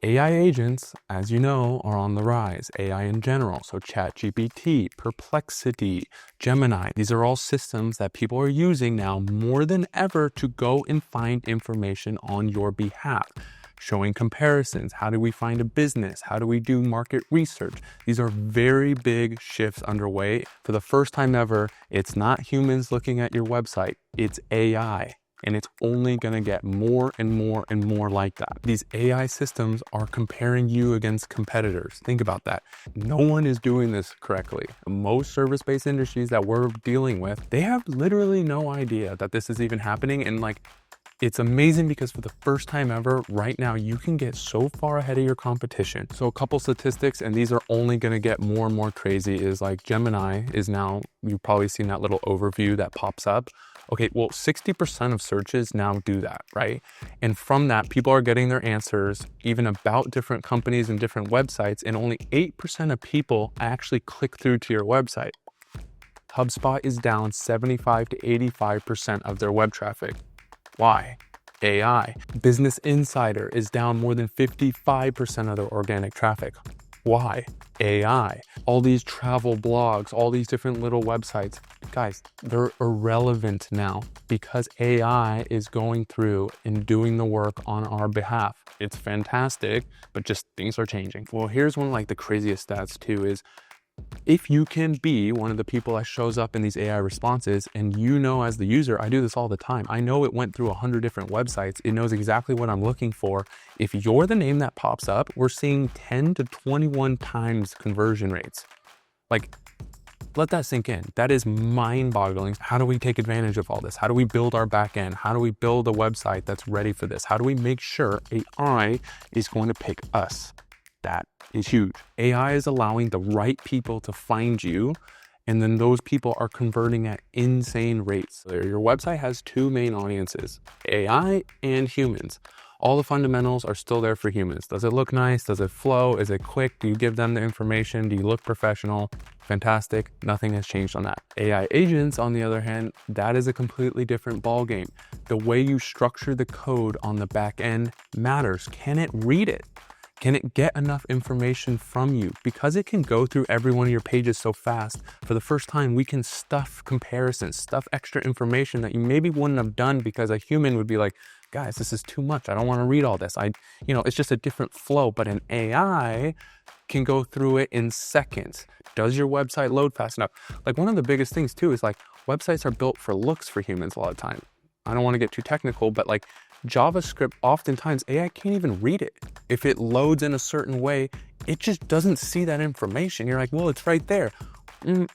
AI agents, as you know, are on the rise. AI in general, so ChatGPT, Perplexity, Gemini, these are all systems that people are using now more than ever to go and find information on your behalf. Showing comparisons. How do we find a business? How do we do market research? These are very big shifts underway. For the first time ever, it's not humans looking at your website, it's AI. And it's only going to get more and more and more like that. These AI systems are comparing you against competitors. Think about that. No one is doing this correctly. Most service-based industries that we're dealing with, they have literally no idea that this is even happening. And like, it's amazing because for the first time ever, right now, you can get so far ahead of your competition. So a couple statistics, and these are only going to get more and more crazy, is like Gemini is now, you've probably seen that little overview that pops up. Okay, well, 60% of searches now do that, right? And from that, people are getting their answers even about different companies and different websites, and only 8% of people actually click through to your website. HubSpot is down 75 to 85% of their web traffic. Why? AI. Business Insider is down more than 55% of their organic traffic. Why? AI. All these travel blogs, all these different little websites, guys, they're irrelevant now because AI is going through and doing the work on our behalf. It's fantastic, but just things are changing. Well, here's one of like the craziest stats too is if you can be one of the people that shows up in these AI responses, and you know, as the user, I do this all the time. I know it went through 100 different websites. It knows exactly what I'm looking for. If you're the name that pops up, we're seeing 10 to 21 times conversion rates. Like, let that sink in. That is mind-boggling. How do we take advantage of all this? How do we build our backend? How do we build a website that's ready for this? How do we make sure AI is going to pick us? That is huge. AI is allowing the right people to find you, and then those people are converting at insane rates. So your website has two main audiences, AI and humans. All the fundamentals are still there for humans. Does it look nice? Does it flow? Is it quick? Do you give them the information? Do you look professional? Fantastic. Nothing has changed on that. AI agents, on the other hand, that is a completely different ballgame. The way you structure the code on the back end matters. Can it read it? Can it get enough information from you? Because it can go through every one of your pages so fast, for the first time, we can stuff comparisons, stuff extra information that you maybe wouldn't have done because a human would be like, guys, this is too much. I don't want to read all this. It's just a different flow, but an AI can go through it in seconds. Does your website load fast enough? Like, one of the biggest things too is like websites are built for looks for humans a lot of time. I don't want to get too technical, but like JavaScript, oftentimes AI can't even read it. If it loads in a certain way, it just doesn't see that information. You're like, well, it's right there.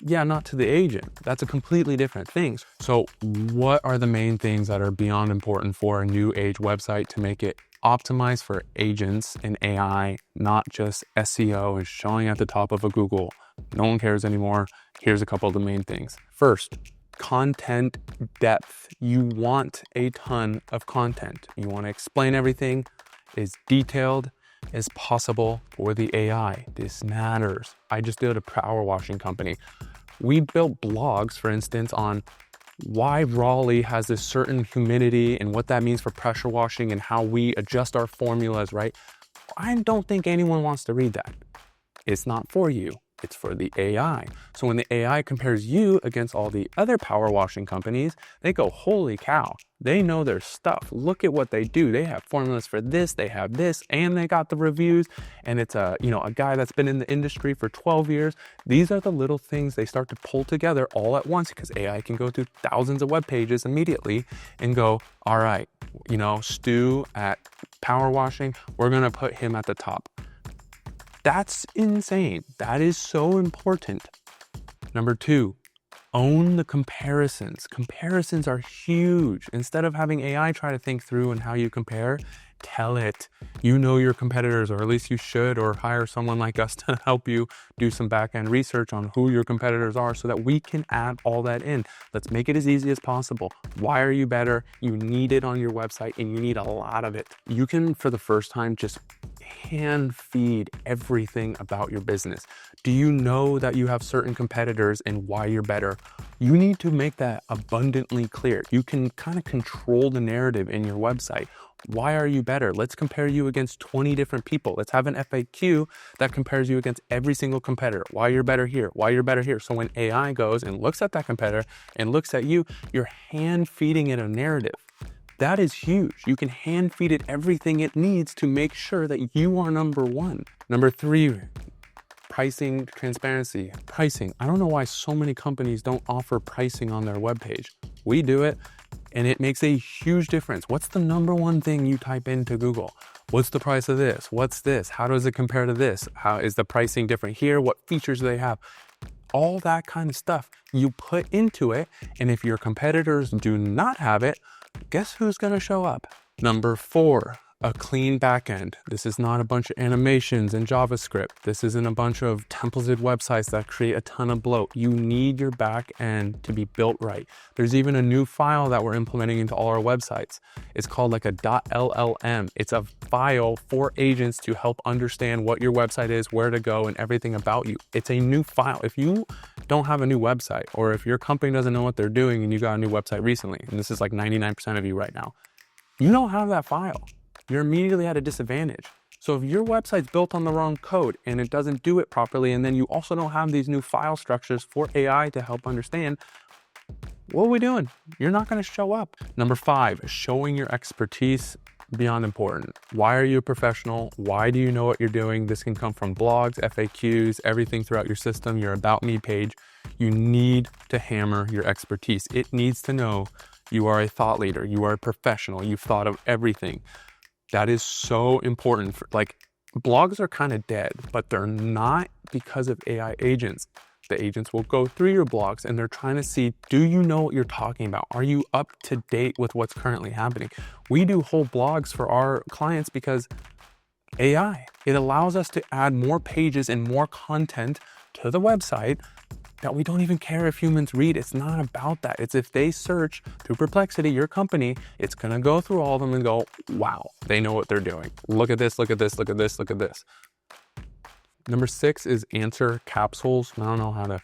Yeah, not to the agent. That's a completely different thing. So what are the main things that are beyond important for a new age website to make it optimized for agents and AI, not just SEO and showing at the top of a Google? No one cares anymore. Here's a couple of the main things. First, content depth. You want a ton of content. You want to explain everything as detailed as possible for the AI. This matters. I just did a power washing company. We built blogs, for instance, on why Raleigh has this certain humidity and what that means for pressure washing and how we adjust our formulas, right? I don't think anyone wants to read that. It's not for you. It's for the AI. So when the AI compares you against all the other power washing companies, they go, holy cow, they know their stuff. Look at what they do. They have formulas for this, they have this, and they got the reviews. And it's a guy that's been in the industry for 12 years. These are the little things they start to pull together all at once because AI can go through thousands of web pages immediately and go, all right, Stu at power washing, we're going to put him at the top. That's insane. That is so important. Number two, own the comparisons. Comparisons are huge. Instead of having AI try to think through and how you compare, tell it. You know your competitors, or at least you should, or hire someone like us to help you do some back-end research on who your competitors are so that we can add all that in. Let's make it as easy as possible. Why are you better? You need it on your website, and you need a lot of it. You can, for the first time, just hand feed everything about your business. Do you know that you have certain competitors and why you're better? You need to make that abundantly clear. You can kind of control the narrative in your website. Why are you better? Let's compare you against 20 different people. Let's have an FAQ that compares you against every single competitor. Why you're better here, why you're better here. So when AI goes and looks at that competitor and looks at you, you're hand feeding it a narrative. That is huge. You can hand feed it everything it needs to make sure that you are number one. Number 3, pricing transparency. Pricing. I don't know why so many companies don't offer pricing on their webpage. We do it, and it makes a huge difference. What's the number one thing you type into Google? What's the price of this? What's this? How does it compare to this? How is the pricing different here? What features do they have? All that kind of stuff you put into it, and if your competitors do not have it, guess who's going to show up? Number 4, a clean backend. This is not a bunch of animations and JavaScript. This isn't a bunch of templated websites that create a ton of bloat. You need your backend to be built right. There's even a new file that we're implementing into all our websites. It's called like a .llm. It's a file for agents to help understand what your website is, where to go, and everything about you. It's a new file. If you don't have a new website, or if your company doesn't know what they're doing and you got a new website recently, and this is like 99% of you right now, you don't have that file. You're immediately at a disadvantage. So if your website's built on the wrong code and it doesn't do it properly, and then you also don't have these new file structures for AI to help understand, what are we doing? You're not going to show up. Number 5, showing your expertise beyond important. Why are you a professional? Why do you know what you're doing? This can come from blogs, FAQs, everything throughout your system, your About Me page. You need to hammer your expertise. It needs to know you are a thought leader. You are a professional. You've thought of everything. That is so important. Like, blogs are kind of dead, but they're not because of AI agents. The agents will go through your blogs and they're trying to see, do you know what you're talking about? Are you up to date with what's currently happening? We do whole blogs for our clients because AI, it allows us to add more pages and more content to the website that we don't even care if humans read. It's not about that. It's if they search through Perplexity, your company, it's going to go through all of them and go, wow, they know what they're doing. Look at this, look at this, look at this, look at this. Number 6 is answer capsules. I don't know how to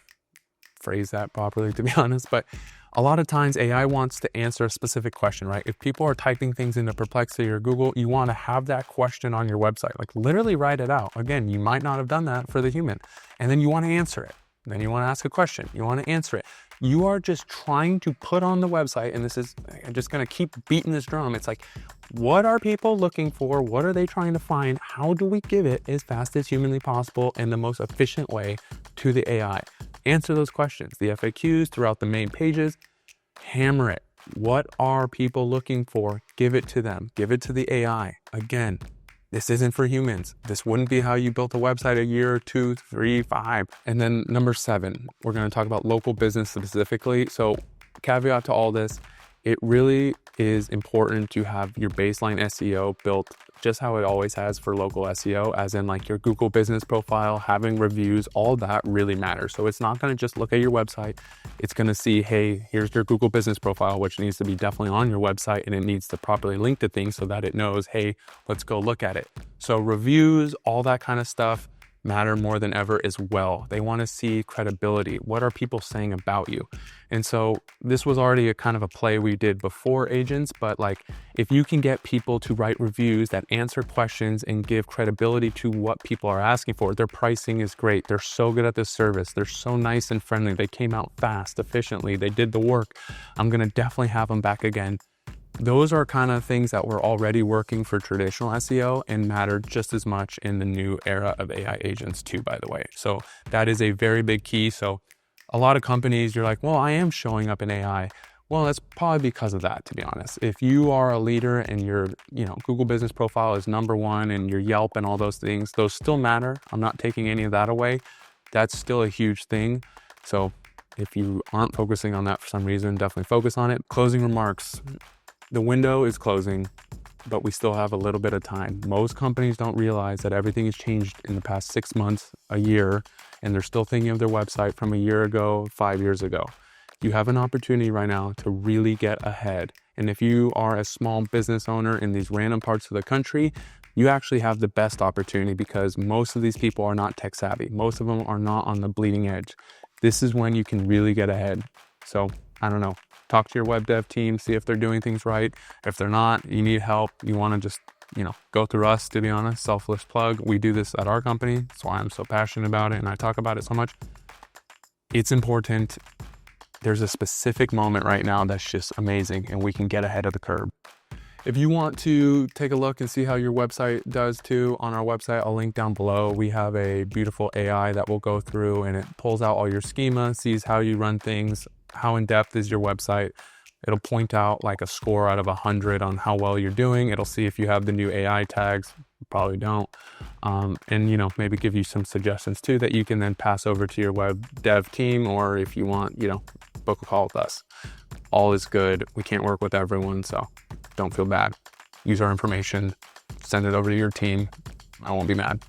phrase that properly, to be honest, but a lot of times AI wants to answer a specific question, right? If people are typing things into Perplexity or Google, you want to have that question on your website, like literally write it out. Again, you might not have done that for the human, and then you want to answer it. Then you want to ask a question. You want to answer it. You are just trying to put on the website, and this is, I'm just going to keep beating this drum. It's like, what are people looking for? What are they trying to find? How do we give it as fast as humanly possible in the most efficient way to the AI? Answer those questions. The FAQs throughout the main pages, hammer it. What are people looking for? Give it to them. Give it to the AI. Again, this isn't for humans. This wouldn't be how you built a website a year, 2, 3, 5. And then number 7, we're going to talk about local business specifically. So caveat to all this, it really is important to have your baseline SEO built just how it always has for local SEO, as in like your Google business profile, having reviews, all that really matters. So it's not going to just look at your website. It's going to see, hey, here's your Google business profile, which needs to be definitely on your website, and it needs to properly link to things so that it knows, hey, let's go look at it. So reviews, all that kind of stuff matter more than ever as well. They want to see credibility. What are people saying about you? And so this was already a kind of a play we did before agents, but like if you can get people to write reviews that answer questions and give credibility to what people are asking for, their pricing is great. They're so good at this service. They're so nice and friendly. They came out fast, efficiently. They did the work. I'm going to definitely have them back again. Those are kind of things that were already working for traditional SEO and matter just as much in the new era of AI agents too, by the way. So that is a very big key. So a lot of companies, you're like, well, I am showing up in AI. Well, that's probably because of that, to be honest. If you are a leader and your, Google business profile is number 1 and your Yelp and all those things, those still matter. I'm not taking any of that away. That's still a huge thing. So if you aren't focusing on that for some reason, definitely focus on it. Closing remarks. The window is closing, but we still have a little bit of time. Most companies don't realize that everything has changed in the past 6 months, a year, and they're still thinking of their website from a year ago, 5 years ago. You have an opportunity right now to really get ahead. And if you are a small business owner in these random parts of the country, you actually have the best opportunity because most of these people are not tech savvy. Most of them are not on the bleeding edge. This is when you can really get ahead. So I don't know, talk to your web dev team, see if they're doing things right. If they're not, you need help, you want to just, go through us, to be honest. Selfless plug. We do this at our company. That's why I'm so passionate about it and I talk about it so much. It's important. There's a specific moment right now that's just amazing and we can get ahead of the curve. If you want to take a look and see how your website does too, on our website, I'll link down below. We have a beautiful AI that will go through and it pulls out all your schema, sees how you run things, how in depth is your website. It'll point out like a score out of 100 on how well you're doing. It'll see if you have the new AI tags. You probably don't. And, maybe give you some suggestions too that you can then pass over to your web dev team, or if you want, book a call with us. All is good. We can't work with everyone, so don't feel bad. Use our information, send it over to your team. I won't be mad.